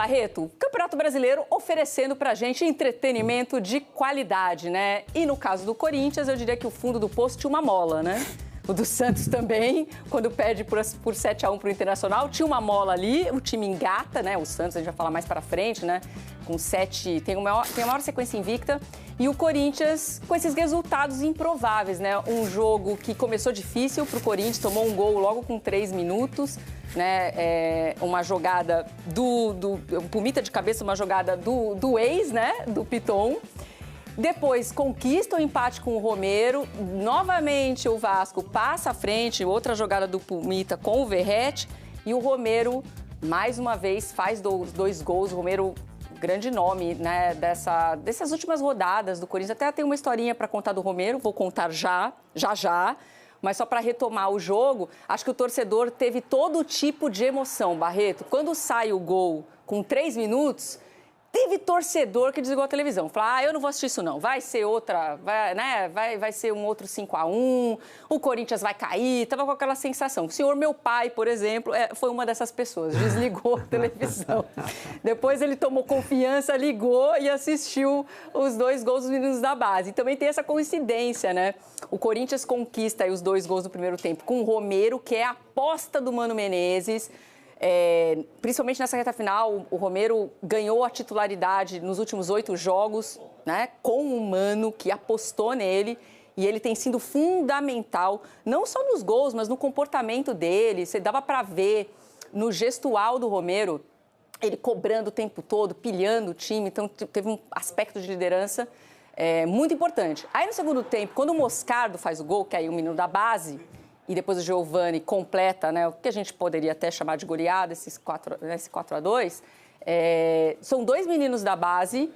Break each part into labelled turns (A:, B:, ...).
A: Barreto, Campeonato Brasileiro oferecendo pra gente entretenimento de qualidade, né? E no caso do Corinthians, eu diria que o fundo do poço tinha uma mola, né? O do Santos também, quando perde por 7-1 pro Internacional, tinha uma mola ali, o time engata, né? O Santos, a gente vai falar mais pra frente, né? Com 7, tem a maior sequência invicta. E o Corinthians com esses resultados improváveis, né? Um jogo que começou difícil pro Corinthians, tomou um gol logo com 3 minutos, né? Uma jogada um Pumita de cabeça, uma jogada do ex, né? Do Piton. Depois conquista o empate com o Romero, novamente o Vasco passa à frente, outra jogada do Pumita com o Verratti, e o Romero, mais uma vez, faz 2 gols. O Romero, grande nome, né, dessas últimas rodadas do Corinthians. Até tem uma historinha para contar do Romero, vou contar já. Mas só para retomar o jogo, acho que o torcedor teve todo tipo de emoção, Barreto. Quando sai o gol com 3 minutos... Teve torcedor que desligou a televisão. Falou, eu não vou assistir isso não, vai ser outra, vai ser um outro 5-1, o Corinthians vai cair, tava com aquela sensação. O senhor, meu pai, por exemplo, foi uma dessas pessoas, desligou a televisão. Depois ele tomou confiança, ligou e assistiu os 2 gols dos meninos da base. E também tem essa coincidência, né? O Corinthians conquista aí os 2 gols do primeiro tempo com o Romero, que é a aposta do Mano Menezes. Principalmente nessa reta final, o Romero ganhou a titularidade nos últimos 8 jogos, né, com o Mano, que apostou nele, e ele tem sido fundamental, não só nos gols, mas no comportamento dele. Você dava para ver no gestual do Romero, ele cobrando o tempo todo, pilhando o time, então teve um aspecto de liderança muito importante. Aí no segundo tempo, quando o Moscardo faz o gol, que é aí o menino da base, e depois o Giovani completa, né, o que a gente poderia até chamar de goleada, esse 4-2, são 2 meninos da base,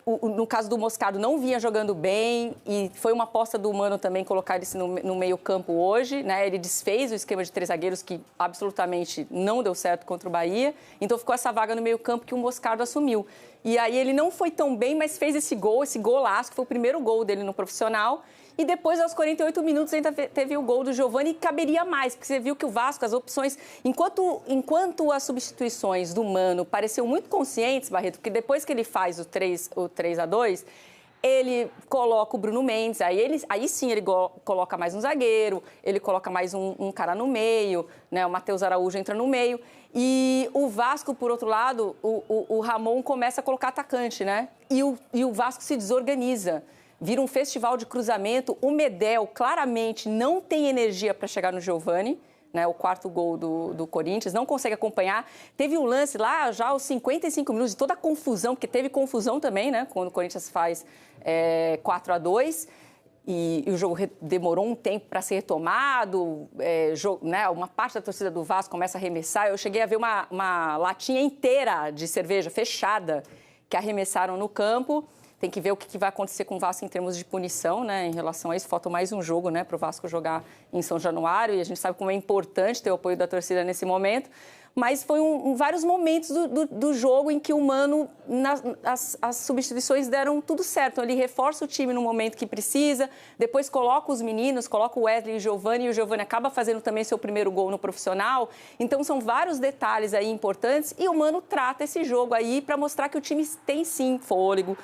A: no caso do Moscardo não vinha jogando bem, e foi uma aposta do Mano também colocar ele no meio campo hoje, né, ele desfez o esquema de 3 zagueiros que absolutamente não deu certo contra o Bahia, então ficou essa vaga no meio campo que o Moscardo assumiu. E aí ele não foi tão bem, mas fez esse golaço, que foi o primeiro gol dele no profissional. E depois, aos 48 minutos, ainda teve o gol do Giovani e caberia mais, porque você viu que o Vasco, as opções... Enquanto as substituições do Mano pareciam muito conscientes, Barreto, porque depois que ele faz o 3-2, ele coloca o Bruno Mendes, aí sim ele coloca mais um zagueiro, ele coloca mais um cara no meio, né? O Matheus Araújo entra no meio. E o Vasco, por outro lado, o Ramon começa a colocar atacante, né? E o Vasco se desorganiza. Vira um festival de cruzamento. O Medel claramente não tem energia para chegar no Giovani, né, o 4º gol do Corinthians, não consegue acompanhar. Teve um lance lá, já aos 55 minutos, de toda a confusão, porque teve confusão também, né, quando o Corinthians faz 4-2, e o jogo demorou um tempo para ser retomado, né, uma parte da torcida do Vasco começa a arremessar. Eu cheguei a ver uma latinha inteira de cerveja fechada que arremessaram no campo. Tem que ver o que vai acontecer com o Vasco em termos de punição, né? Em relação a isso, falta mais um jogo, né, para o Vasco jogar em São Januário, e a gente sabe como é importante ter o apoio da torcida nesse momento. Mas foi vários momentos do jogo em que o Mano, as substituições deram tudo certo. Ele reforça o time no momento que precisa, depois coloca os meninos, coloca o Wesley e o Giovani acaba fazendo também seu primeiro gol no profissional. Então são vários detalhes aí importantes, e o Mano trata esse jogo aí para mostrar que o time tem sim fôlego.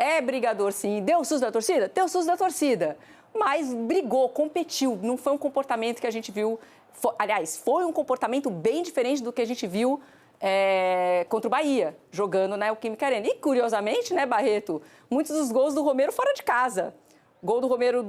A: É brigador, sim. Deu susto da torcida? Deu susto da torcida. Mas brigou, competiu. Não foi um comportamento que a gente viu... Aliás, foi um comportamento bem diferente do que a gente viu contra o Bahia, jogando na Neoquímica Arena. E, curiosamente, né, Barreto, muitos dos gols do Romero fora de casa. Gol do Romero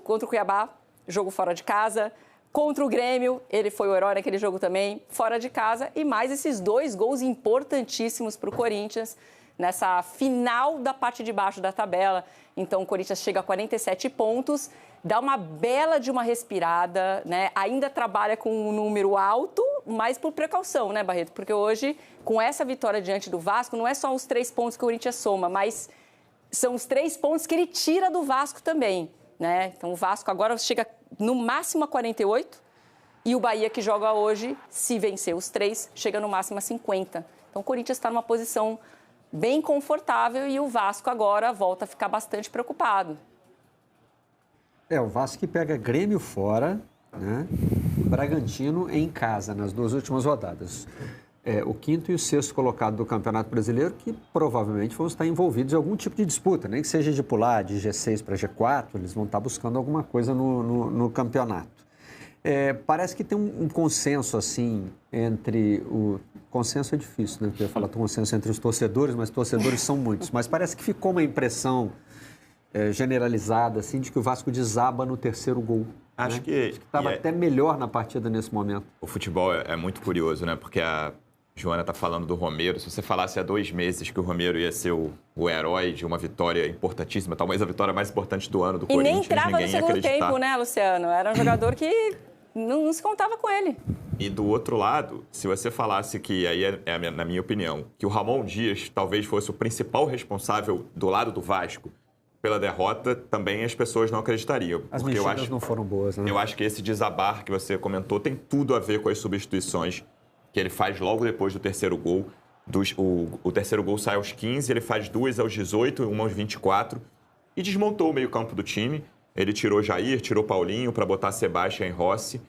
A: contra o Cuiabá, jogo fora de casa. Contra o Grêmio, ele foi o herói naquele jogo também, fora de casa. E mais esses 2 gols importantíssimos para o Corinthians, nessa final da parte de baixo da tabela. Então, o Corinthians chega a 47 pontos, dá uma bela de uma respirada, né? Ainda trabalha com um número alto, mas por precaução, né, Barreto? Porque hoje, com essa vitória diante do Vasco, não é só os 3 pontos que o Corinthians soma, mas são os 3 pontos que ele tira do Vasco também, né? Então, o Vasco agora chega no máximo a 48, e o Bahia, que joga hoje, se vencer os 3, chega no máximo a 50. Então, o Corinthians está numa posição bem confortável, e o Vasco agora volta a ficar bastante preocupado.
B: O Vasco que pega Grêmio fora, né? Bragantino em casa nas 2 últimas rodadas. o quinto e o sexto colocado do Campeonato Brasileiro, que provavelmente vão estar envolvidos em algum tipo de disputa, nem que seja de pular de G6 para G4, eles vão estar buscando alguma coisa no campeonato. Parece que tem um consenso, assim, entre o... Consenso é difícil, né? Eu ia falar consenso entre os torcedores, mas torcedores são muitos. Mas parece que ficou uma impressão generalizada, assim, de que o Vasco desaba no terceiro gol.
C: Acho que
B: estava até melhor na partida nesse momento.
C: O futebol é muito curioso, né? Porque a Joana está falando do Romero. Se você falasse há 2 meses que o Romero ia ser o herói de uma vitória importantíssima, talvez a vitória mais importante do ano do Corinthians,
A: nem entrava
C: ninguém
A: no
C: ia
A: segundo
C: acreditar.
A: tempo, né, Luciano? Era um jogador que não se contava com ele.
C: E do outro lado, se você falasse que, aí na minha opinião, que o Ramon Dias talvez fosse o principal responsável do lado do Vasco pela derrota, também as pessoas não acreditariam.
B: As mexidas não foram boas, né?
C: Eu acho que esse desabar que você comentou tem tudo a ver com as substituições que ele faz logo depois do terceiro gol. O terceiro gol sai aos 15, ele faz 2 aos 18, uma aos 24 e desmontou o meio-campo do time. Ele tirou Jair, tirou Paulinho para botar Sebastião e Rossi.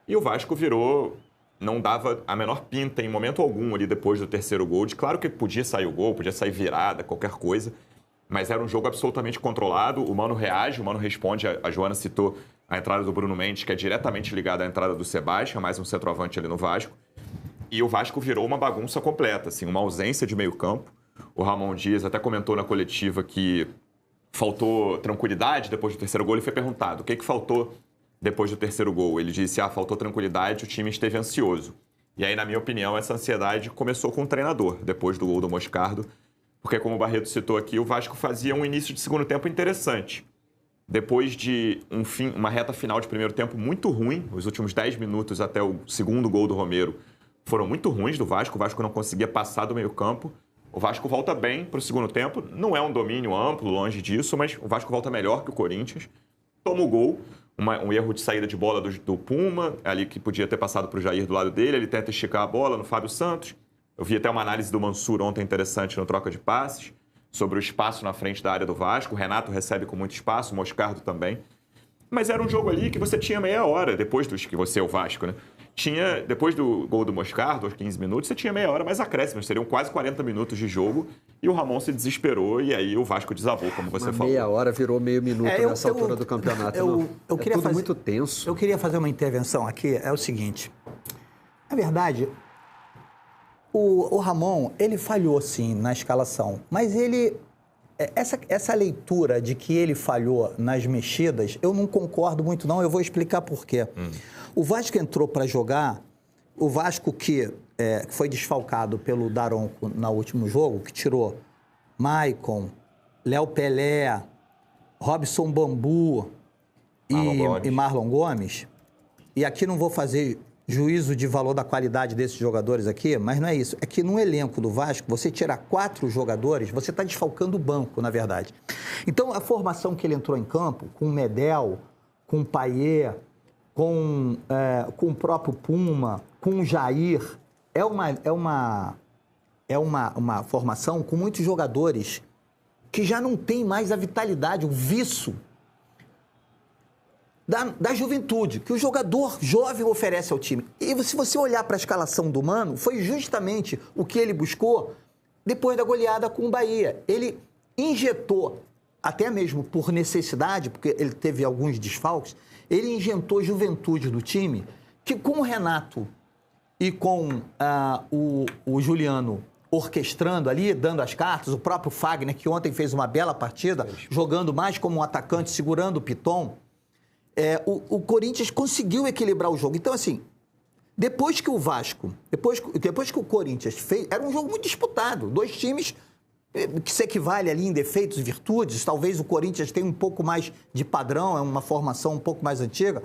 C: E o Vasco virou... Não dava a menor pinta em momento algum ali depois do terceiro gol. Claro que podia sair o gol, podia sair virada, qualquer coisa. Mas era um jogo absolutamente controlado. O Mano reage, o Mano responde. A Joana citou a entrada do Bruno Mendes, que é diretamente ligada à entrada do Sebastião, mais um centroavante ali no Vasco. E o Vasco virou uma bagunça completa, assim, uma ausência de meio campo. O Ramon Dias até comentou na coletiva que faltou tranquilidade depois do terceiro gol. Ele foi perguntado o que faltou depois do terceiro gol. Ele disse, faltou tranquilidade, o time esteve ansioso. E aí, na minha opinião, essa ansiedade começou com o treinador, depois do gol do Moscardo, porque, como o Barreto citou aqui, o Vasco fazia um início de segundo tempo interessante. Depois de uma reta final de primeiro tempo muito ruim, os últimos 10 minutos até o segundo gol do Romero foram muito ruins do Vasco, o Vasco não conseguia passar do meio campo. O Vasco volta bem para o segundo tempo, não é um domínio amplo, longe disso, mas o Vasco volta melhor que o Corinthians, toma o gol, um erro de saída de bola do Puma, ali que podia ter passado para o Jair do lado dele, ele tenta esticar a bola no Fábio Santos. Eu vi até uma análise do Mansur ontem interessante no Troca de Passes, sobre o espaço na frente da área do Vasco. O Renato recebe com muito espaço, o Moscardo também. Mas era um jogo ali que você tinha meia hora, depois dos que você é o Vasco, né? Depois do gol do Moscardo, aos 15 minutos, você tinha meia hora mais acréscimos. Seriam quase 40 minutos de jogo. E o Ramon se desesperou e aí o Vasco desabou, como você falou.
B: Meia hora virou meio minuto nessa altura do campeonato.
D: Eu queria
B: tudo muito tenso.
D: Eu queria fazer uma intervenção aqui. É o seguinte. Na verdade, o Ramon, ele falhou, sim, na escalação. Mas ele... Essa leitura de que ele falhou nas mexidas, eu não concordo muito, não. Eu vou explicar por quê. O Vasco entrou para jogar, o Vasco que foi desfalcado pelo Daronco no último jogo, que tirou Maicon, Léo Pelé, Robson Bambu e Marlon Gomes. E aqui não vou fazer juízo de valor da qualidade desses jogadores aqui, mas não é isso. É que no elenco do Vasco, você tirar 4 jogadores, você está desfalcando o banco, na verdade. Então, a formação que ele entrou em campo, com o Medel, com o Payet, com o próprio Puma, com o Jair, é uma formação com muitos jogadores que já não tem mais a vitalidade, o viço da juventude, que o jogador jovem oferece ao time. E se você olhar para a escalação do Mano, foi justamente o que ele buscou depois da goleada com o Bahia. Ele injetou, até mesmo por necessidade, porque ele teve alguns desfalques, ele injetou juventude no time, que com o Renato e com o Juliano orquestrando ali, dando as cartas, o próprio Fagner, que ontem fez uma bela partida, jogando mais como um atacante, segurando o Piton, o Corinthians conseguiu equilibrar o jogo. Então, assim, depois que o Vasco, depois que o Corinthians fez, era um jogo muito disputado. 2 times que se equivale ali em defeitos e virtudes. Talvez o Corinthians tenha um pouco mais de padrão, é uma formação um pouco mais antiga.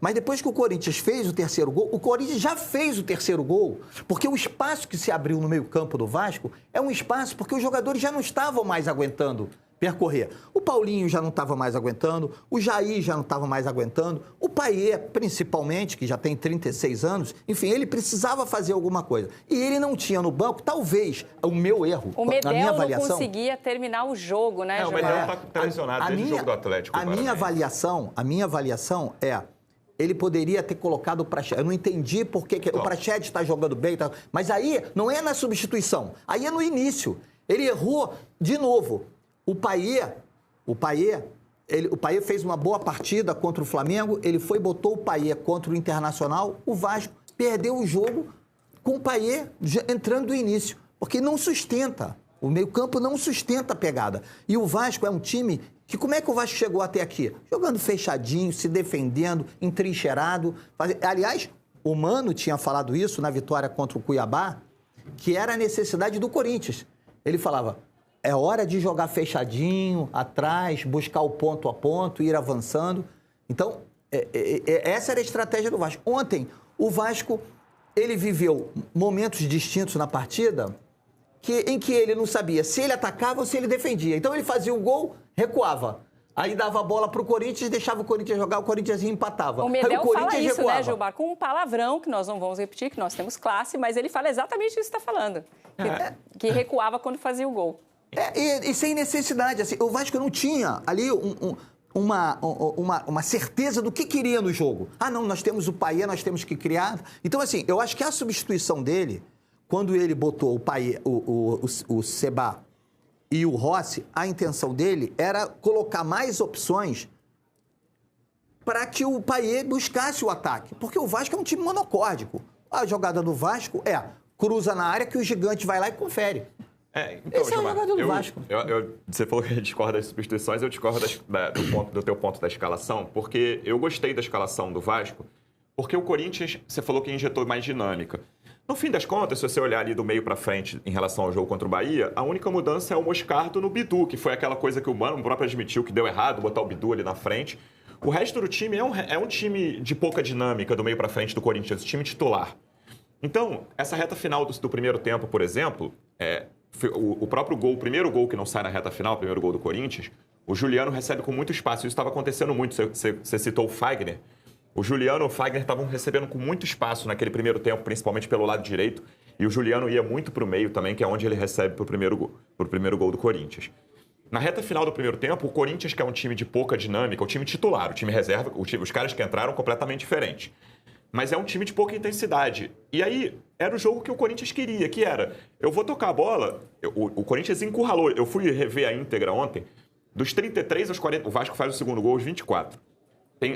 D: Mas depois que o Corinthians fez o terceiro gol, o Corinthians já fez o terceiro gol, porque o espaço que se abriu no meio-campo do Vasco é um espaço porque os jogadores já não estavam mais aguentando percorrer. O Paulinho já não estava mais aguentando, o Jair já não estava mais aguentando, o Payet, principalmente, que já tem 36 anos, enfim, ele precisava fazer alguma coisa. E ele não tinha no banco, talvez, o meu erro,
A: o Medel
D: na minha avaliação...
A: não conseguia terminar o jogo, né,
C: o Medel está lesionado desde o jogo do Atlético.
D: A minha avaliação é... ele poderia ter colocado o Praxedes. Eu não entendi por que o Praxedes está jogando bem. Tá, mas aí não é na substituição, aí é no início. Ele errou de novo. O Payet fez uma boa partida contra o Flamengo, ele botou o Payet contra o Internacional, o Vasco perdeu o jogo com o Payet entrando do início, porque não sustenta. O meio-campo não sustenta a pegada. E o Vasco é um time que, como é que o Vasco chegou até aqui? Jogando fechadinho, se defendendo, entrincheirado. Aliás, o Mano tinha falado isso na vitória contra o Cuiabá, que era a necessidade do Corinthians. Ele falava, é hora de jogar fechadinho, atrás, buscar o ponto a ponto, ir avançando. Então, essa era a estratégia do Vasco. Ontem, o Vasco, ele viveu momentos distintos na partida em que ele não sabia se ele atacava ou se ele defendia. Então, ele fazia o gol, recuava. Aí dava a bola para o Corinthians, deixava o Corinthians jogar, o Corinthians empatava.
A: O Medel fala isso,
D: recuava.
A: né, Gilmar? Com um palavrão, que nós não vamos repetir, que nós temos classe, mas ele fala exatamente isso que você está falando. Que recuava quando fazia o gol.
D: E sem necessidade. Assim, o Vasco não tinha ali uma certeza do que queria no jogo. Ah, não, nós temos o Payet, nós temos que criar. Então, assim, eu acho que a substituição dele, quando ele botou o Payet, o Seba e o Rossi, a intenção dele era colocar mais opções para que o Payet buscasse o ataque. Porque o Vasco é um time monocórdico. A jogada do Vasco cruza na área que o gigante vai lá e confere.
C: Então,
D: esse é o jogador do Vasco.
C: Você falou que a gente discorda das substituições, eu discordo do teu ponto da escalação, porque eu gostei da escalação do Vasco, porque o Corinthians, você falou que injetou mais dinâmica. No fim das contas, se você olhar ali do meio para frente em relação ao jogo contra o Bahia, a única mudança é o Moscardo no Bidu, que foi aquela coisa que o Mano próprio admitiu que deu errado, botar o Bidu ali na frente. O resto do time é um time de pouca dinâmica do meio para frente do Corinthians, time titular. Então, essa reta final do primeiro tempo, por exemplo, o próprio gol, o primeiro gol que não sai na reta final, o primeiro gol do Corinthians, o Juliano recebe com muito espaço. Isso estava acontecendo muito. Você citou o Fagner. O Juliano e o Fagner estavam recebendo com muito espaço naquele primeiro tempo, principalmente pelo lado direito. E o Juliano ia muito para o meio também, que é onde ele recebe para o primeiro gol do Corinthians. Na reta final do primeiro tempo, o Corinthians, que é um time de pouca dinâmica, o time titular, o time reserva, os caras que entraram completamente diferentes. Mas é um time de pouca intensidade. E aí, era o jogo que o Corinthians queria, que era, eu vou tocar a bola, o Corinthians encurralou. Eu fui rever a íntegra ontem, dos 33 aos 40, o Vasco faz o segundo gol aos 24.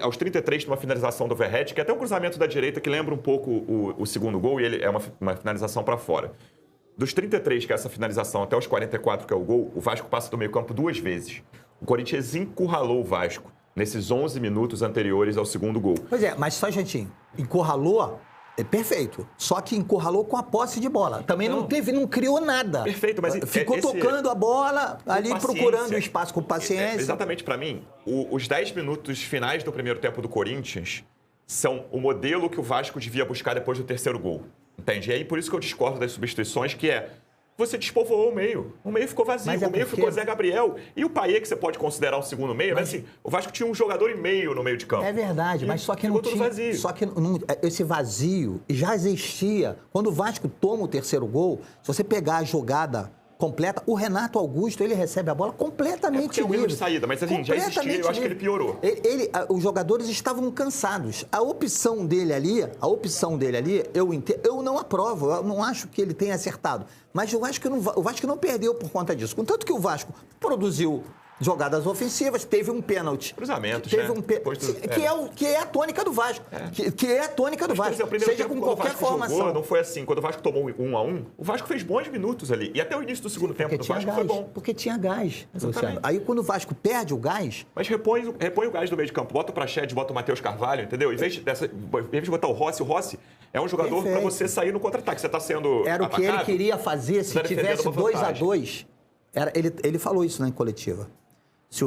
C: Aos 33 tem uma finalização do Verratti, que é até um cruzamento da direita que lembra um pouco o segundo gol, e ele é uma finalização para fora. Dos 33, que é essa finalização, até os 44, que é o gol, o Vasco passa do meio campo 2 vezes. O Corinthians encurralou o Vasco nesses 11 minutos anteriores ao segundo gol.
D: Pois é, mas só, Jantinho, encurralou, perfeito. Só que encurralou com a posse de bola. Também não criou nada.
C: Perfeito, mas
D: ficou tocando a bola, ali procurando o espaço com paciência.
C: Exatamente, para mim, os 10 minutos finais do primeiro tempo do Corinthians são o modelo que o Vasco devia buscar depois do terceiro gol. Entende? E aí, por isso que eu discordo das substituições, que você despovoou o meio. O meio ficou vazio. O meio ficou Zé Gabriel. E o Payet, que você pode considerar um segundo meio, mas assim, o Vasco tinha um jogador e meio no meio de campo.
D: É verdade, mas só que não tinha...
C: vazio.
D: Só que esse vazio já existia. Quando o Vasco toma o terceiro gol, se você pegar a jogada completa, o Renato Augusto, ele recebe a bola completamente livre.
C: É um erro de saída, mas assim, já existia, eu acho que ele piorou.
D: Os jogadores estavam cansados. A opção dele ali, eu não aprovo, eu não acho que ele tenha acertado. Mas o Vasco não perdeu por conta disso. Contanto que o Vasco produziu jogadas ofensivas, teve um pênalti.
C: Cruzamentos,
D: teve um que é a tônica do Vasco. Que é a tônica do Vasco. Seja com qualquer formação.
C: Jogou, não foi assim. Quando o Vasco tomou 1-1, o Vasco fez bons minutos ali. E até o início do segundo tempo do Vasco foi bom.
D: Porque tinha gás, Luciano. Aí quando o Vasco perde o gás...
C: Mas repõe o gás do meio de campo. Bota o Praxedes, bota o Matheus Carvalho, entendeu? Em vez de botar o Rossi é um jogador para você sair no contra-ataque. Você está sendo
D: Era
C: atacado,
D: o que ele queria fazer se tivesse 2-2. Ele falou isso na coletiva. Se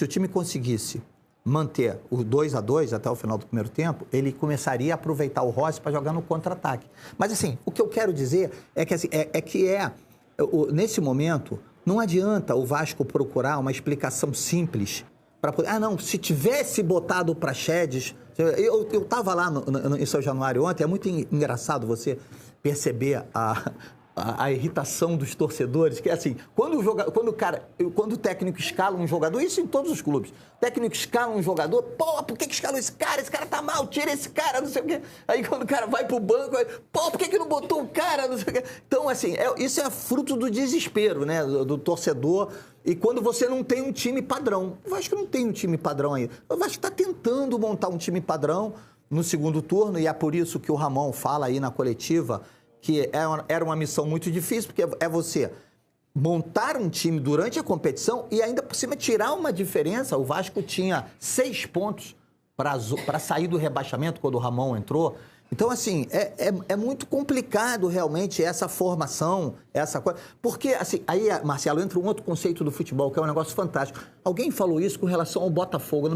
D: o time conseguisse manter o 2-2 até o final do primeiro tempo, ele começaria a aproveitar o Rossi para jogar no contra-ataque. Mas, assim, o que eu quero dizer é que, nesse momento, não adianta o Vasco procurar uma explicação simples para poder... Ah, não, se tivesse botado o Praxedes... Eu estava lá em São Januário ontem, é muito engraçado você perceber a irritação dos torcedores, que é assim, quando o técnico escala um jogador, isso em todos os clubes, o técnico escala um jogador, pô, por que escalou esse cara? Esse cara tá mal, tira esse cara, não sei o quê. Aí quando o cara vai pro banco, pô, por que não botou o cara, não sei o quê. Então, assim, isso é fruto do desespero, né, do torcedor. E quando você não tem um time padrão. O Vasco não tem um time padrão ainda. O Vasco está tentando montar um time padrão no segundo turno, e é por isso que o Ramon fala aí na coletiva que era uma missão muito difícil, porque é você montar um time durante a competição e ainda por cima tirar uma diferença. O Vasco tinha 6 pontos para sair do rebaixamento quando o Ramon entrou. Então, assim, é muito complicado realmente essa formação, essa coisa. Porque, assim, aí, Marcelo, entra um outro conceito do futebol, que é um negócio fantástico. Alguém falou isso com relação ao Botafogo.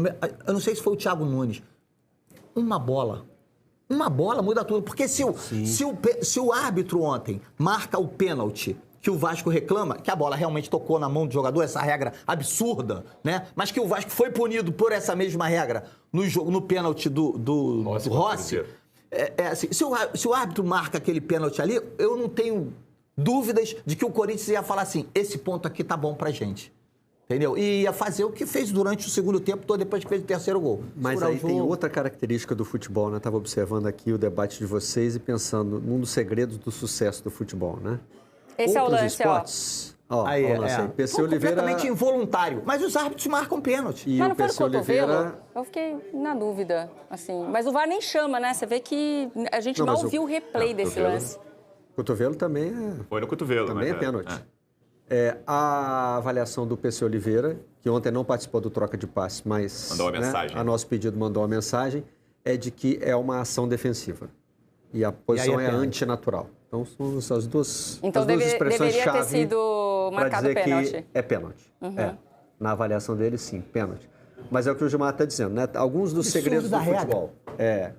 D: Eu não sei se foi o Thiago Nunes. Uma bola muda tudo. Porque se o árbitro ontem marca o pênalti que o Vasco reclama, que a bola realmente tocou na mão do jogador, essa regra absurda, né? Mas que o Vasco foi punido por essa mesma regra no pênalti do Rossi. Assim, se o árbitro marca aquele pênalti ali, eu não tenho dúvidas de que o Corinthians ia falar assim, esse ponto aqui tá bom pra gente. Entendeu? E ia fazer o que fez durante o segundo tempo todo, depois que fez o terceiro gol.
B: Mas aí tem outra característica do futebol, né? Estava observando aqui o debate de vocês e pensando num dos segredos do sucesso do futebol, né?
A: Esse é o lance,
B: esportes, ó.
D: Aí,
B: PC Oliveira...
D: completamente involuntário. Mas os árbitros marcam pênalti.
B: E
A: mas não
B: o
A: foi no
B: PC Oliveira...
A: cotovelo? Eu fiquei na dúvida, assim. Mas o VAR nem chama, né? Você vê que a gente mal viu o replay desse lance.
B: Cotovelo também é...
C: Foi no cotovelo.
B: Também é pênalti. A avaliação do PC Oliveira, que ontem não participou do troca de passe, mas...
C: Mandou uma mensagem.
B: A nosso pedido mandou uma mensagem, é de que é uma ação defensiva. E a posição é antinatural. Então, são as duas expressões-chave.
A: Deveria ter sido marcado pênalti.
B: Que é pênalti. Na avaliação dele, sim, pênalti. Mas é o que o Gilmar está dizendo, né? Alguns dos segredos do futebol é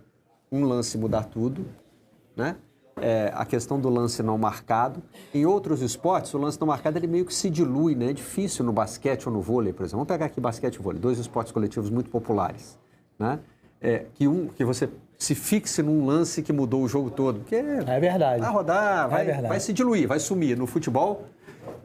B: um lance mudar tudo, né? A questão do lance não marcado. Em outros esportes, o lance não marcado ele meio que se dilui, né? É difícil no basquete ou no vôlei, por exemplo. Vamos pegar aqui basquete e vôlei, 2 esportes coletivos muito populares, né? Que você se fixe num lance que mudou o jogo todo. Porque
D: é verdade.
B: Vai rodar, vai se diluir, vai sumir. No futebol,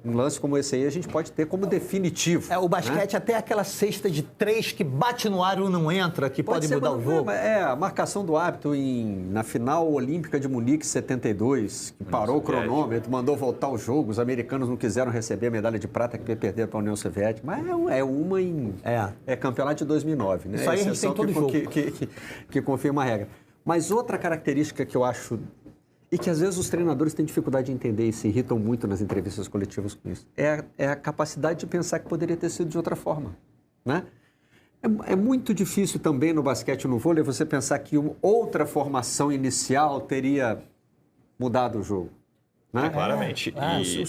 B: um lance como esse aí a gente pode ter como definitivo.
D: O basquete, né? Até aquela cesta de 3 que bate no ar e não entra, que pode mudar o jogo.
B: A marcação do árbitro na final olímpica de Munique 72, que parou o cronômetro, mandou voltar o jogo. Os americanos não quiseram receber a medalha de prata que perderam para a União Soviética. Mas é campeonato de 2009, né?
D: Isso aí a gente tem todo jogo.
B: Que confirma a regra. Mas outra característica que eu acho... E que às vezes os treinadores têm dificuldade de entender e se irritam muito nas entrevistas coletivas com isso. É a capacidade de pensar que poderia ter sido de outra forma, né? É muito difícil também no basquete e no vôlei você pensar que outra formação inicial teria mudado o jogo. Né?
C: Claramente.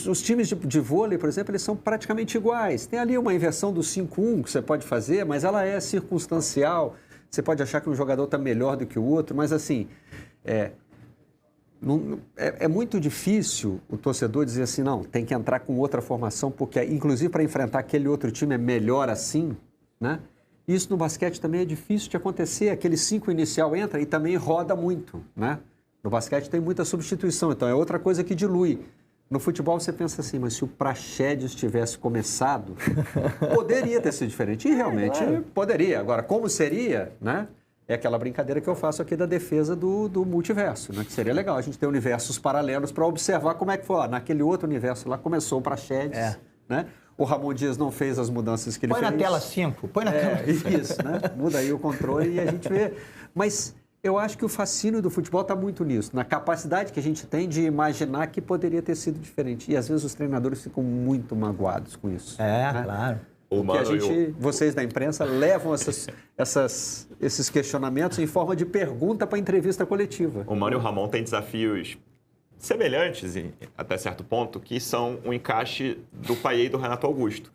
B: Os times de vôlei, por exemplo, eles são praticamente iguais. Tem ali uma inversão do 5-1 que você pode fazer, mas ela é circunstancial. Você pode achar que um jogador está melhor do que o outro, mas assim... É muito difícil o torcedor dizer assim, não, tem que entrar com outra formação, porque inclusive para enfrentar aquele outro time é melhor assim, né? Isso no basquete também é difícil de acontecer, aquele 5 inicial entra e também roda muito, né? No basquete tem muita substituição, então é outra coisa que dilui. No futebol você pensa assim, mas se o Praxedes tivesse começado, poderia ter sido diferente, e realmente poderia. Agora, como seria, né? É aquela brincadeira que eu faço aqui da defesa do multiverso, né? Que seria legal a gente ter universos paralelos para observar como é que foi. Naquele outro universo lá começou o Praxedes, né? O Ramon Dias não fez as mudanças que ele fez.
D: Põe na tela 5, põe na tela 5.
B: Isso, né? Muda aí o controle e a gente vê. Mas eu acho que o fascínio do futebol está muito nisso, na capacidade que a gente tem de imaginar que poderia ter sido diferente. E às vezes os treinadores ficam muito magoados com isso. Né?
D: Claro.
B: Porque vocês da imprensa levam esses questionamentos em forma de pergunta para a entrevista coletiva.
C: O Mano e o Ramon têm desafios semelhantes, até certo ponto, que são o encaixe do Payet e do Renato Augusto,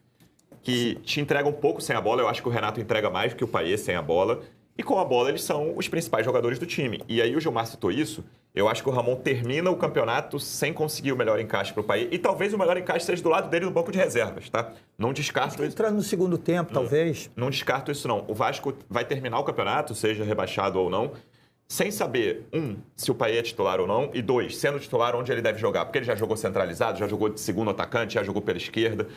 C: que te entregam um pouco sem a bola. Eu acho que o Renato entrega mais que o Payet sem a bola. E com a bola, eles são os principais jogadores do time. E aí o Gilmar citou isso. Eu acho que o Ramon termina o campeonato sem conseguir o melhor encaixe para o país. E talvez o melhor encaixe seja do lado dele no banco de reservas, tá? Não descarto isso.
D: Entrando no segundo tempo, talvez.
C: Não descarto isso, não. O Vasco vai terminar o campeonato, seja rebaixado ou não. sem saber, se o Payet é titular ou não, e 2, sendo titular, onde ele deve jogar. Porque ele já jogou centralizado, já jogou de segundo atacante, já jogou pela esquerda.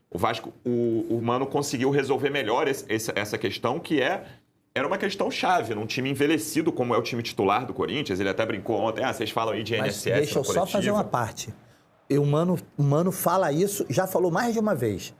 C: O Vasco, o Mano conseguiu resolver melhor essa questão, que era uma questão chave, num time envelhecido como é o time titular do Corinthians. Ele até brincou ontem, vocês falam aí de INSS.
D: Mas deixa eu só fazer uma parte. O Mano fala isso, já falou mais de uma vez.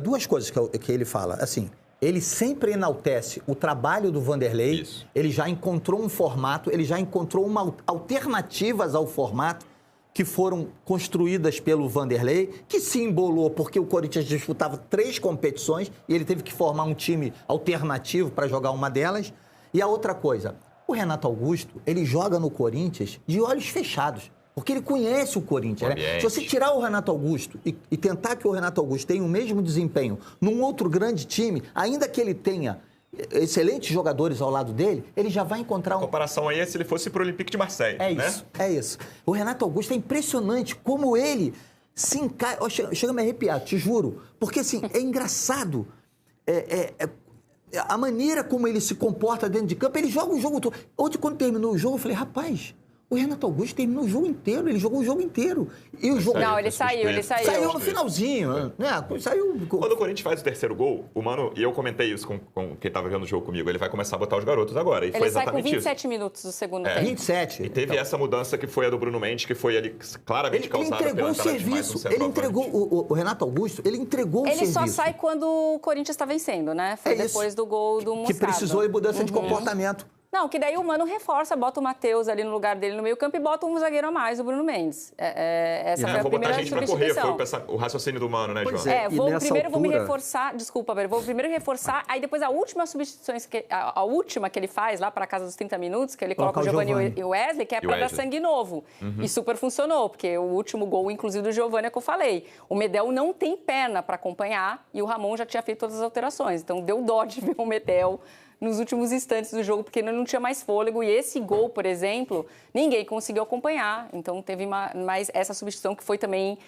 D: Duas coisas que ele fala. Assim, ele sempre enaltece o trabalho do Vanderlei.
C: Isso.
D: Ele já encontrou um formato, ele já encontrou alternativas ao formato que foram construídas pelo Vanderlei, que se embolou porque o Corinthians disputava 3 competições e ele teve que formar um time alternativo para jogar uma delas. E a outra coisa, o Renato Augusto, ele joga no Corinthians de olhos fechados, porque ele conhece o Corinthians. Né? Se você tirar o Renato Augusto e tentar que o Renato Augusto tenha o mesmo desempenho num outro grande time, ainda que ele tenha excelentes jogadores ao lado dele, ele já vai encontrar
C: A comparação aí é se ele fosse para o Olympique de Marseille.
D: É isso. O Renato Augusto é impressionante como ele se encaixa. Chega a me arrepiar, te juro. Porque, assim, é engraçado. A maneira como ele se comporta dentro de campo, ele joga o jogo todo. Ontem, quando terminou o jogo, eu falei, rapaz, o Renato Augusto terminou o jogo inteiro, ele jogou o jogo inteiro. E o jogo...
A: Não, ele saiu.
D: Saiu no finalzinho, né? Saiu...
C: Quando o Corinthians faz o terceiro gol, o Mano, e eu comentei isso com quem estava vendo o jogo comigo, ele vai começar a botar os garotos agora. E foi
A: Ele sai com
C: exatamente
A: 27
C: isso.
A: minutos do segundo tempo.
D: 27.
C: E teve essa mudança que foi a do Bruno Mendes, que foi ali claramente causada pela entrada de mais um centroavante.
D: Ele entregou o Renato Augusto, ele entregou o serviço.
A: Ele só sai quando o Corinthians está vencendo, né? Foi depois do gol do Moscardo.
D: Que precisou de mudança de comportamento.
A: Não, que daí o Mano reforça, bota o Matheus ali no lugar dele no meio campo e bota um zagueiro a mais, o Bruno Mendes. Essa foi a
C: vou botar
A: primeira
C: gente pra correr,
A: substituição.
C: foi o raciocínio do Mano, né, João?
A: Vou me reforçar, vou primeiro reforçar, aí depois a última substituição, a última que ele faz lá para a casa dos 30 minutos, que ele coloca o Giovani e o Wesley, que é para dar sangue novo. E super funcionou, porque o último gol, inclusive do Giovani, é que eu falei. O Medel não tem perna para acompanhar e o Ramon já tinha feito todas as alterações. Então deu dó de ver o Medel nos últimos instantes do jogo, porque ele não tinha mais fôlego. E esse gol, por exemplo, ninguém conseguiu acompanhar. Então, teve mais essa substituição que foi também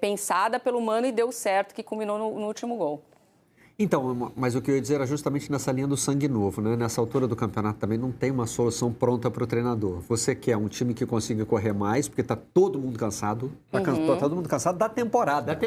A: pensada pelo Mano e deu certo, que culminou no último gol.
B: Então, mas o que eu ia dizer era justamente nessa linha do sangue novo, né? Nessa altura do campeonato também não tem uma solução pronta para o treinador. Você quer um time que consiga correr mais, porque está todo mundo cansado. Está todo mundo cansado da temporada.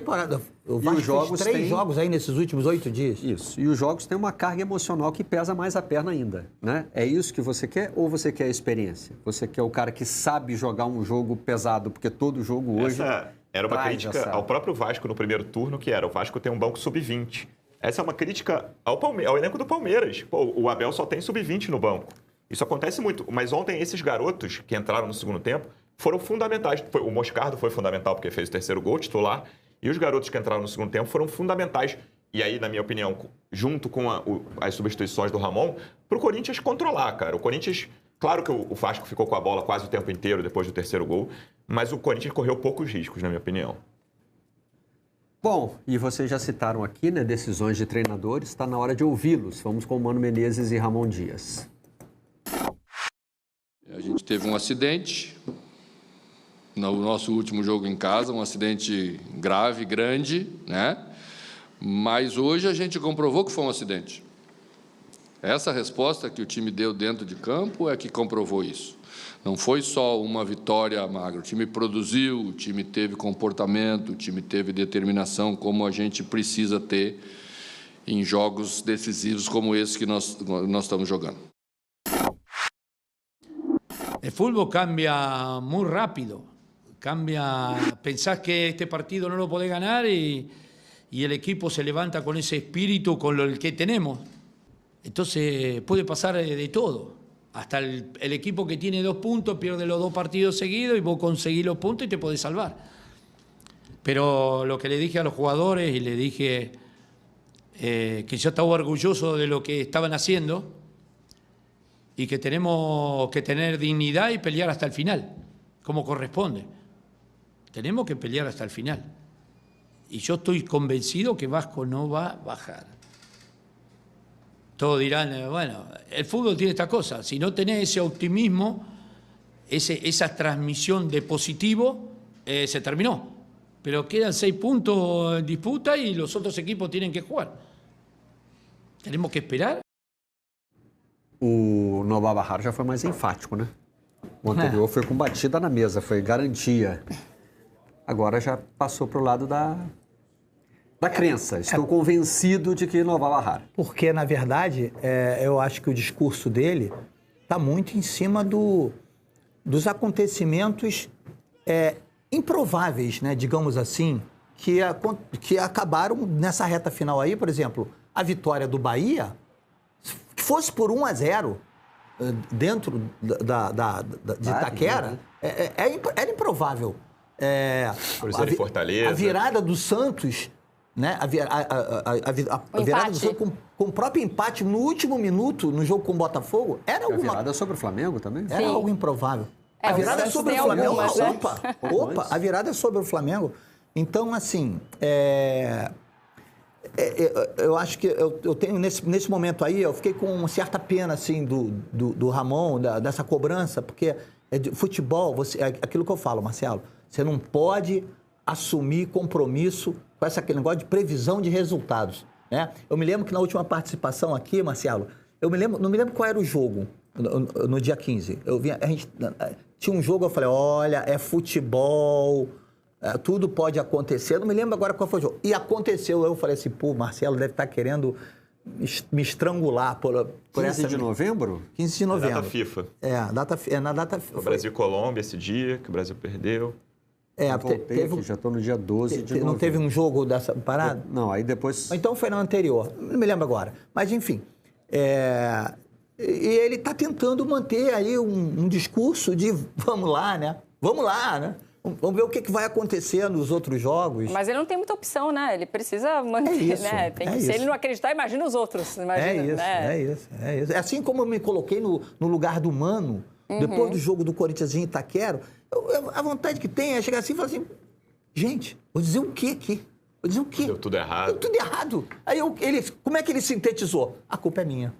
D: O Vasco fez 3 jogos aí nesses últimos 8 dias.
B: Isso. E os jogos têm uma carga emocional que pesa mais a perna ainda, né? É isso que você quer ou você quer a experiência? Você quer o cara que sabe jogar um jogo pesado, porque todo jogo hoje...
C: Essa era uma crítica ao próprio Vasco no primeiro turno, que era o Vasco tem um banco sub-20. Essa é uma crítica ao elenco do Palmeiras. Pô, o Abel só tem sub-20 no banco. Isso acontece muito. Mas ontem, esses garotos que entraram no segundo tempo foram fundamentais. O Moscardo foi fundamental porque fez o terceiro gol titular. E os garotos que entraram no segundo tempo foram fundamentais. E aí, na minha opinião, junto com as substituições do Ramon, para o Corinthians controlar, cara. O Corinthians... Claro que o Vasco ficou com a bola quase o tempo inteiro depois do terceiro gol. Mas o Corinthians correu poucos riscos, na minha opinião.
B: Bom, e vocês já citaram aqui, né, decisões de treinadores, está na hora de ouvi-los. Vamos com o Mano Menezes e Ramon Dias.
E: A gente teve um acidente no nosso último jogo em casa, um acidente grave, grande, né? Mas hoje a gente comprovou que foi um acidente. Essa resposta que o time deu dentro de campo é que comprovou isso. Não foi só uma vitória magra. O time produziu, o time teve comportamento, o time teve determinação, como a gente precisa ter em jogos decisivos como esse que nós estamos jogando.
F: El fútbol cambia muy rápido. Pensás que este partido no lo podés ganar y el equipo se levanta con ese espíritu con el que tenemos. Entonces puede pasar de todo. Hasta el equipo que tiene 2 puntos pierde los 2 partidos seguidos y vos conseguís los puntos y te podés salvar. Pero lo que le dije a los jugadores y le dije que yo estaba orgulloso de lo que estaban haciendo y que tenemos que tener dignidad y pelear hasta el final, como corresponde. Tenemos que pelear hasta el final. Y yo estoy convencido que Vasco no va a bajar. Todos dirán, bueno, el fútbol tiene esta cosa, si no tenés ese optimismo, esa transmisión de positivo, se terminó. Pero quedan 6 puntos en disputa y los otros equipos tienen que jugar. Tenemos que esperar.
B: O Noval Barrar já foi mais enfático, né? O anterior foi com batida na mesa, foi garantia. Agora já passou para o lado da crença. Estou convencido de que Noval Barrar.
D: Porque, na verdade, eu acho que o discurso dele está muito em cima dos acontecimentos improváveis, né, digamos assim, que acabaram nessa reta final aí. Por exemplo, a vitória do Bahia, que fosse por 1-0 dentro de Itaquera, era improvável.
C: Cruzeiro e Fortaleza.
D: A virada do Santos, né? A virada do Santos com o próprio empate no último minuto no jogo com o Botafogo era
B: A virada sobre o Flamengo também?
D: Era algo improvável. A virada é sobre o Flamengo. Opa, a virada é sobre o Flamengo. Então, assim, eu acho que eu tenho, nesse momento aí, eu fiquei com uma certa pena, assim, do Ramon, dessa cobrança, porque futebol, aquilo que eu falo, Marcelo, você não pode assumir compromisso com aquele negócio de previsão de resultados, né? Eu me lembro que na última participação aqui, Marcelo, não me lembro qual era o jogo no dia 15. A gente tinha um jogo, eu falei, olha, é futebol, tudo pode acontecer. Eu não me lembro agora qual foi o jogo. E aconteceu, eu falei assim, pô, Marcelo deve estar querendo me estrangular por
B: 15 de novembro?
D: 15 de novembro.
C: Data FIFA.
D: Na data FIFA.
C: O Brasil e Colômbia esse dia, que o Brasil perdeu.
B: Já estou no dia 12 de novembro.
D: Não teve um jogo dessa parada?
B: Não, aí depois...
D: Então foi no anterior, não me lembro agora. Mas, enfim, e ele está tentando manter aí um discurso de vamos lá, né? Vamos ver o que vai acontecer nos outros jogos.
A: Mas ele não tem muita opção, né? Ele precisa manter, né? Se ele não acreditar, imagina os outros. Imagina,
D: é isso. É assim como eu me coloquei no lugar do Mano, depois do jogo do Corinthians em Itaquera, a vontade que tem é chegar assim e falar assim, gente, vou dizer o quê aqui? Vou dizer o quê?
C: Deu tudo errado.
D: Deu tudo errado. Aí como é que ele sintetizou? A culpa é minha.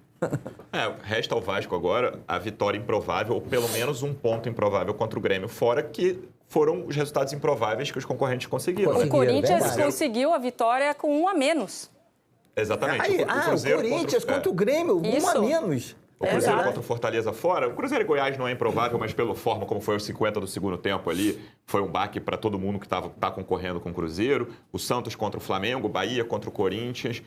C: Resta ao Vasco agora a vitória improvável, ou pelo menos um ponto improvável contra o Grêmio, fora que foram os resultados improváveis que os concorrentes conseguiram.
A: O Corinthians conseguiu a vitória com 1 a menos.
C: Exatamente.
D: O Corinthians contra o Grêmio, 1 a menos.
C: O Cruzeiro contra o Fortaleza fora. O Cruzeiro e Goiás não é improvável, mas pela forma como foi os 50 do segundo tempo ali, foi um baque para todo mundo que está concorrendo com o Cruzeiro. O Santos contra o Flamengo, o Bahia contra o Corinthians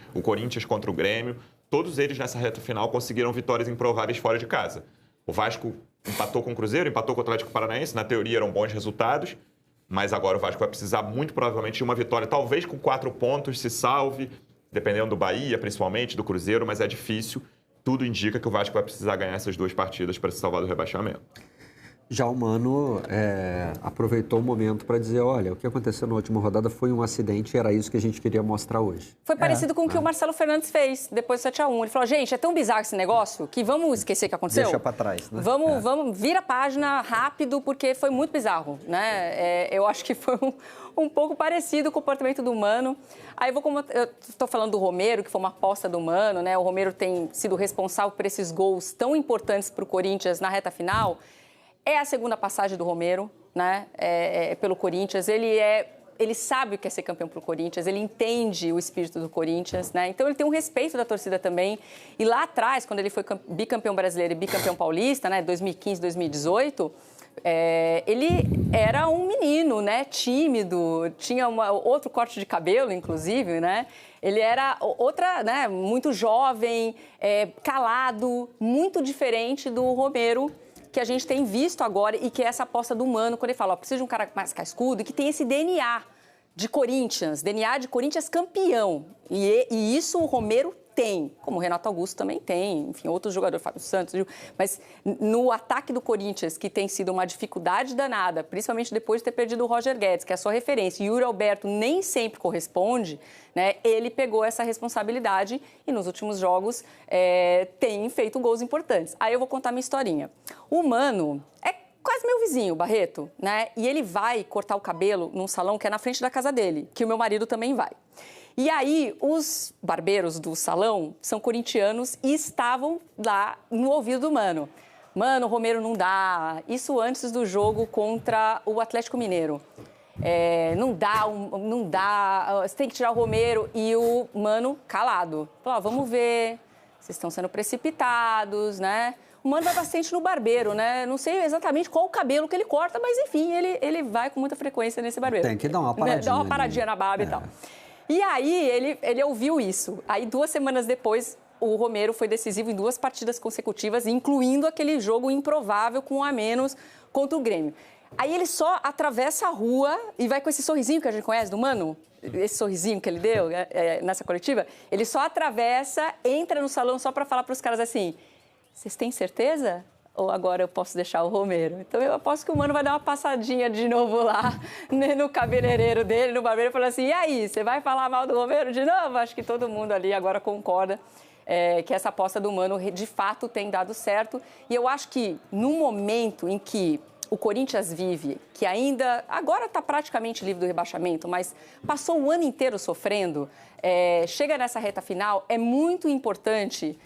C: contra o Grêmio. Todos eles nessa reta final conseguiram vitórias improváveis fora de casa. O Vasco empatou com o Cruzeiro, empatou com o Atlético Paranaense. Na teoria eram bons resultados, mas agora o Vasco vai precisar muito provavelmente de uma vitória, talvez com 4 pontos, se salve, dependendo do Bahia, principalmente, do Cruzeiro, mas é difícil. Tudo indica que o Vasco vai precisar ganhar essas 2 partidas para se salvar do rebaixamento.
B: Já o Mano aproveitou o momento para dizer, olha, o que aconteceu na última rodada foi um acidente e era isso que a gente queria mostrar hoje.
A: Foi parecido com o que o Marcelo Fernandes fez depois do 7-1. Ele falou, gente, é tão bizarro esse negócio que vamos esquecer o que aconteceu?
B: Deixa para trás, né?
A: Vamos, vira a página rápido, porque foi muito bizarro, né? Eu acho que foi um pouco parecido o comportamento do Mano. Aí eu estou falando do Romero, que foi uma aposta do Mano, né? O Romero tem sido responsável por esses gols tão importantes para o Corinthians na reta final. É a segunda passagem do Romero, né? Pelo Corinthians. Ele sabe o que é ser campeão para o Corinthians, ele entende o espírito do Corinthians, né? Então ele tem um respeito da torcida também. E lá atrás, quando ele foi bicampeão brasileiro e bicampeão paulista, né? 2015, 2018, ele era um menino, né? Tímido, tinha outro corte de cabelo, inclusive, né? Ele era né? Muito jovem, calado, muito diferente do Romero, que a gente tem visto agora e que é essa aposta do Mano, quando ele fala, precisa de um cara mais cascudo e que tem esse DNA de Corinthians campeão. E isso o Romero tem, como o Renato Augusto também tem, enfim, outros jogadores, Fábio Santos, mas no ataque do Corinthians, que tem sido uma dificuldade danada, principalmente depois de ter perdido o Roger Guedes, que é a sua referência, e o Yuri Alberto nem sempre corresponde, né? Ele pegou essa responsabilidade e nos últimos jogos tem feito gols importantes. Aí eu vou contar minha historinha. O Mano é quase meu vizinho, Barreto, né? E ele vai cortar o cabelo num salão que é na frente da casa dele, que o meu marido também vai. E aí, os barbeiros do salão são corintianos e estavam lá no ouvido do Mano. Mano, o Romero não dá. Isso antes do jogo contra o Atlético Mineiro. Não dá, você tem que tirar o Romero. E o Mano calado. Falou, vamos ver, vocês estão sendo precipitados, né? O Mano vai bastante no barbeiro, né? Não sei exatamente qual o cabelo que ele corta, mas enfim, ele vai com muita frequência nesse barbeiro.
B: Tem que dar uma paradinha.
A: Dá uma paradinha na barba e tal. E aí ele ouviu isso. Aí 2 semanas depois, o Romero foi decisivo em 2 partidas consecutivas, incluindo aquele jogo improvável com 1 a menos contra o Grêmio. Aí ele só atravessa a rua e vai com esse sorrisinho que a gente conhece do Mano, esse sorrisinho que ele deu nessa coletiva, ele só atravessa, entra no salão só para falar para os caras assim, vocês têm certeza? Ou agora eu posso deixar o Romero? Então eu aposto que o Mano vai dar uma passadinha de novo lá no cabeleireiro dele, no barbeiro, e falar assim, e aí, você vai falar mal do Romero de novo? Acho que todo mundo ali agora concorda que essa aposta do Mano de fato tem dado certo. E eu acho que no momento em que o Corinthians vive, que ainda, agora está praticamente livre do rebaixamento, mas passou o ano inteiro sofrendo, chega nessa reta final, é muito importante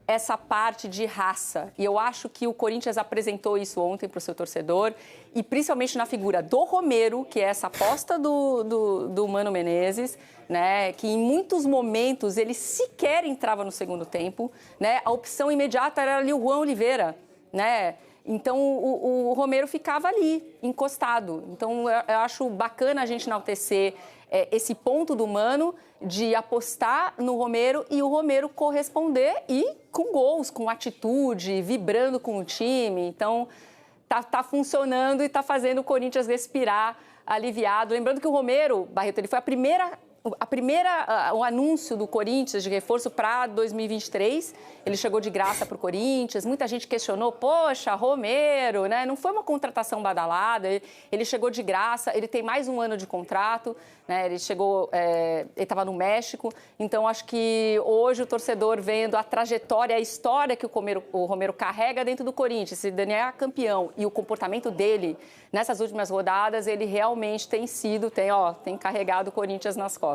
A: essa parte de raça. E eu acho que o Corinthians apresentou isso ontem para o seu torcedor, e principalmente na figura do Romero, que é essa aposta do Mano Menezes, né, que em muitos momentos ele sequer entrava no segundo tempo, né, a opção imediata era ali o Juan Oliveira, né? Então, o Romero ficava ali, encostado. Então, eu acho bacana a gente enaltecer esse ponto do Mano de apostar no Romero e o Romero corresponder e com gols, com atitude, vibrando com o time. Então, tá funcionando e tá fazendo o Corinthians respirar aliviado. Lembrando que o Romero, Barreto, ele foi o anúncio do Corinthians de reforço para 2023, ele chegou de graça para o Corinthians, muita gente questionou, poxa, Romero, né? Não foi uma contratação badalada, ele chegou de graça, ele tem mais 1 ano de contrato, né? Ele chegou, ele estava no México, então acho que hoje o torcedor vendo a trajetória, a história que o Romero carrega dentro do Corinthians, se Daniel é campeão e o comportamento dele nessas últimas rodadas, ele realmente tem carregado o Corinthians nas costas.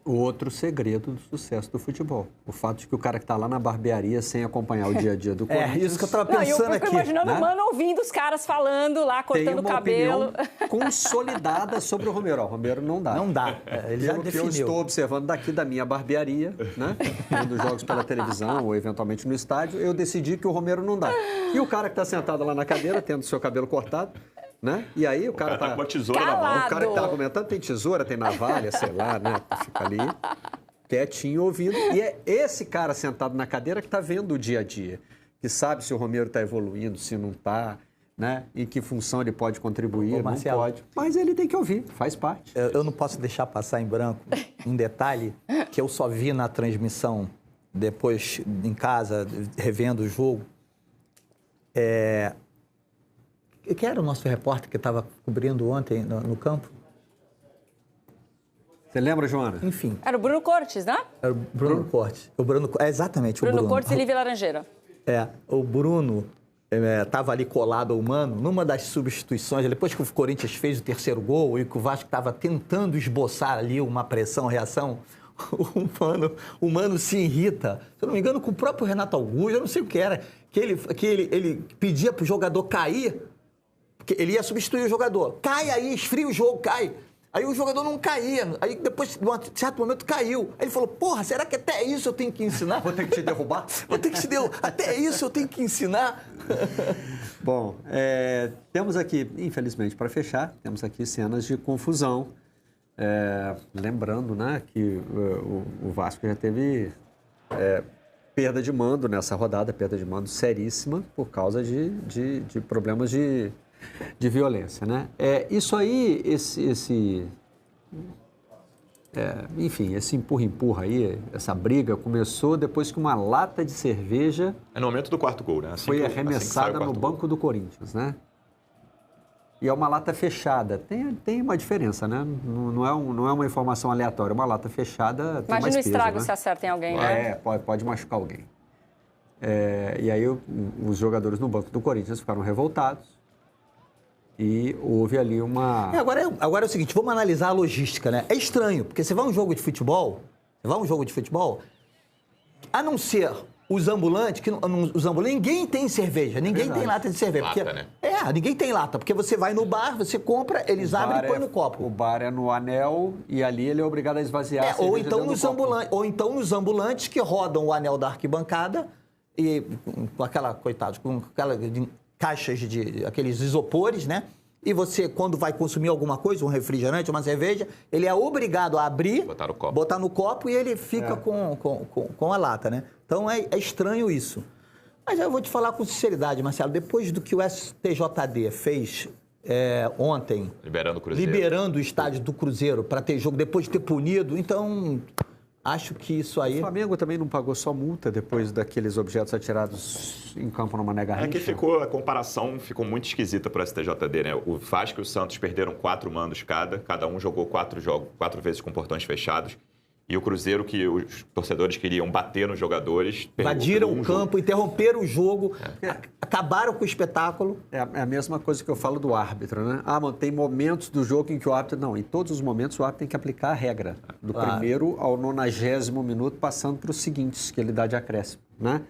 B: O outro segredo do sucesso do futebol. O fato de que o cara que está lá na barbearia sem acompanhar o dia a dia do Corinthians...
D: É, isso que eu estava pensando aqui.
A: Eu fico imaginando o Mano ouvindo os caras falando lá, cortando o cabelo.
B: Tem uma opinião consolidada sobre o Romero. O Romero não dá.
D: Não dá. Ele já definiu.
B: Eu estou observando daqui da minha barbearia, né? Vendo jogos pela televisão ou eventualmente no estádio, eu decidi que o Romero não dá. E o cara que está sentado lá na cadeira, tendo seu cabelo cortado, né? E aí o cara
C: tá com a tesoura na mão.
B: O cara que tá argumentando tem tesoura, tem navalha, sei lá, né? Fica ali quietinho ouvindo. E é esse cara sentado na cadeira que está vendo o dia a dia, que sabe se o Romero está evoluindo, se não está, né? Em que função ele pode contribuir, não pode. Mas ele tem que ouvir, faz parte.
D: Eu não posso deixar passar em branco um detalhe que eu só vi na transmissão depois em casa, revendo o jogo. Quem era o nosso repórter que estava cobrindo ontem no campo?
B: Você lembra, Joana?
D: Enfim.
A: Era o Bruno Cortes, né?
D: Era o Bruno Cortes.
A: o
D: Exatamente,
A: Bruno.
D: o Bruno
A: Cortes e Lívia Laranjeira.
D: O Bruno estava ali colado ao Mano, numa das substituições, depois que o Corinthians fez o 3º gol e que o Vasco estava tentando esboçar ali uma pressão, reação, o Mano se irrita, se eu não me engano, com o próprio Renato Augusto, eu não sei o que era, que ele pedia para o jogador cair, porque ele ia substituir o jogador. Cai aí, esfria o jogo, cai. Aí o jogador não caía. Aí depois, em um certo momento, caiu. Aí ele falou, porra, será que até isso eu tenho que ensinar?
B: Vou ter que te derrubar?
D: Vou ter que te derrubar. Até isso eu tenho que ensinar?
B: Bom, temos aqui, infelizmente, para fechar, temos aqui cenas de confusão. Lembrando, né, que o Vasco já teve perda de mando nessa rodada, perda de mando seríssima por causa de problemas de violência, né? Isso aí, enfim, esse empurra-empurra aí, essa briga começou depois que uma lata de cerveja...
C: no momento do 4º gol, né?
B: Foi arremessada no banco do Corinthians, né? E é uma lata fechada. Tem uma diferença, né? Não é uma informação aleatória. Uma lata fechada tem mais peso,
A: Imagina o estrago,
B: né?
A: se acerta em alguém, né?
B: Pode machucar alguém. E aí os jogadores no banco do Corinthians ficaram revoltados. E houve ali uma...
D: Agora é o seguinte, vamos analisar a logística, né? É estranho, porque você vai a um jogo de futebol, a não ser os ambulantes, ninguém tem cerveja, ninguém tem lata de cerveja.
C: Lata,
D: porque,
C: né?
D: ninguém tem lata, porque você vai no bar, você compra, eles abrem e põe no copo.
B: O bar é no anel e ali ele é obrigado a esvaziar a
D: ou
B: cerveja
D: então
B: dentro do copo.
D: ou então nos ambulantes que rodam o anel da arquibancada e com aquela, coitados, com aquela caixas de aqueles isopores, né? E você, quando vai consumir alguma coisa, um refrigerante, uma cerveja, ele é obrigado a abrir, botar no copo e ele fica com a lata, né? Então é estranho isso. Mas eu vou te falar com sinceridade, Marcelo, depois do que o STJD fez ontem, liberando o estádio do Cruzeiro para ter jogo, depois de ter punido, então acho que isso aí...
B: O Flamengo também não pagou só multa depois daqueles objetos atirados em campo no Mané Garrincha?
C: É que a comparação ficou muito esquisita para o STJD, né? O Vasco e o Santos perderam 4 mandos cada um jogou 4 vezes com portões fechados. E o Cruzeiro, que os torcedores queriam bater nos jogadores...
D: Invadiram o campo, interromperam o jogo, acabaram com o espetáculo.
B: É a mesma coisa que eu falo do árbitro, né? Mano, tem momentos do jogo em que o árbitro... Não, em todos os momentos o árbitro tem que aplicar a regra. Do primeiro ao 90º minuto, passando para os seguintes, que ele dá de acréscimo, né?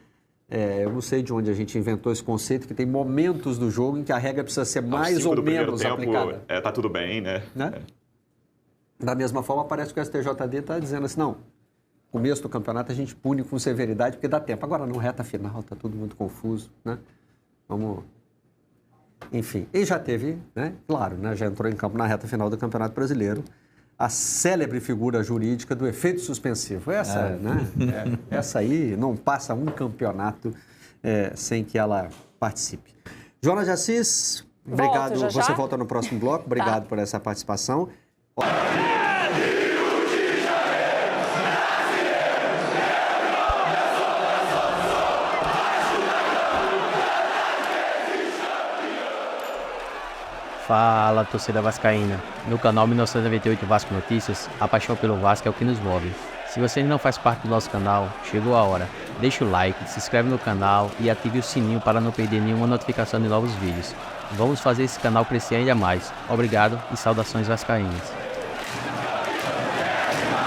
B: Eu não sei de onde a gente inventou esse conceito, que tem momentos do jogo em que a regra precisa ser mais ou menos aplicada.
C: Tá tudo bem, né?
B: Da mesma forma, parece que o STJD está dizendo assim, não, começo do campeonato a gente pune com severidade porque dá tempo. Agora, não, reta final, está tudo muito confuso, né? Vamos... Enfim, e já teve, né? Claro, né? Já entrou em campo na reta final do Campeonato Brasileiro a célebre figura jurídica do efeito suspensivo. Essa, né? Essa aí não passa um campeonato sem que ela participe. Joana de Assis, obrigado. Você volta no próximo bloco. Obrigado por essa participação.
G: Fala, torcida vascaína. No canal 1998 Vasco Notícias, a paixão pelo Vasco é o que nos move. Se você ainda não faz parte do nosso canal, chegou a hora. Deixa o like, se inscreve no canal e ative o sininho para não perder nenhuma notificação de novos vídeos. Vamos fazer esse canal crescer ainda mais. Obrigado e saudações vascaínas.